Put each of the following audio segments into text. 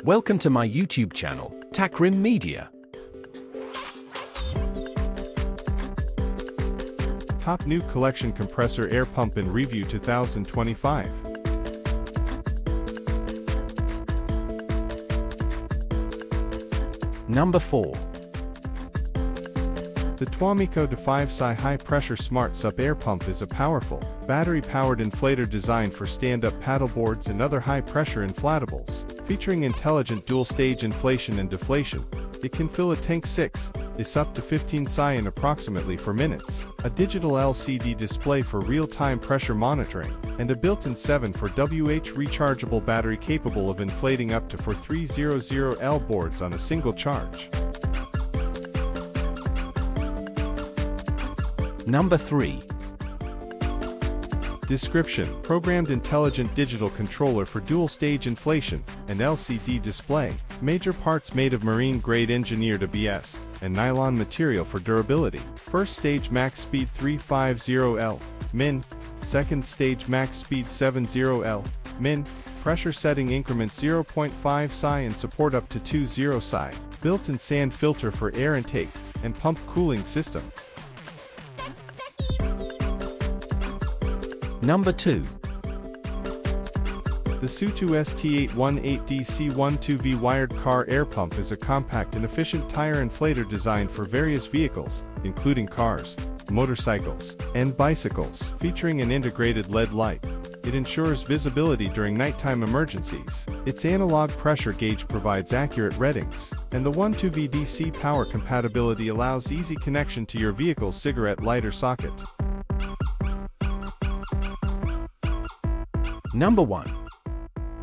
Welcome to my YouTube channel, Takrim Media. Top new collection compressor air pump in review 2025. Number 4. The Twamico De5 High Pressure Smart Sup Air Pump is a powerful, battery-powered inflator designed for stand-up paddleboards and other high-pressure inflatables. Featuring intelligent dual-stage inflation and deflation, it can fill a tank 6 is up to 15 psi in approximately 4 minutes, a digital LCD display for real-time pressure monitoring, and a built-in 7 for WH rechargeable battery capable of inflating up to 4300L boards on a single charge. Number 3. Description: Programmed intelligent digital controller for dual-stage inflation and LCD display. Major parts made of marine-grade engineered ABS and nylon material for durability. First stage max speed 350L, min. Second stage max speed 70L, min. Pressure setting increments 0.5 psi and support up to 20 psi. Built-in sand filter for air intake and pump cooling system. Number 2. The Sutu ST818DC12V wired car air pump is a compact and efficient tire inflator designed for various vehicles, including cars, motorcycles, and bicycles. Featuring an integrated LED light, it ensures visibility during nighttime emergencies. Its analog pressure gauge provides accurate readings, and the 12V DC power compatibility allows easy connection to your vehicle's cigarette lighter socket. Number 1.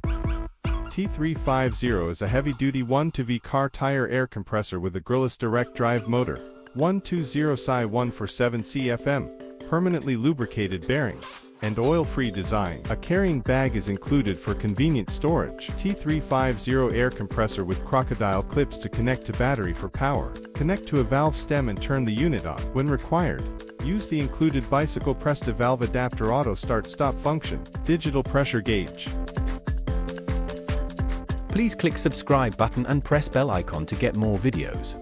T350 is a heavy-duty 12V car tire air compressor with a grillless direct drive motor, 120 psi 147 CFM, permanently lubricated bearings, and oil-free design. A carrying bag is included for convenient storage. T350 air compressor with crocodile clips to connect to battery for power. Connect to a valve stem and turn the unit on. When required, use the included bicycle press to valve adapter auto start-stop function. Digital pressure gauge. Please click subscribe button and press bell icon to get more videos.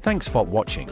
Thanks for watching.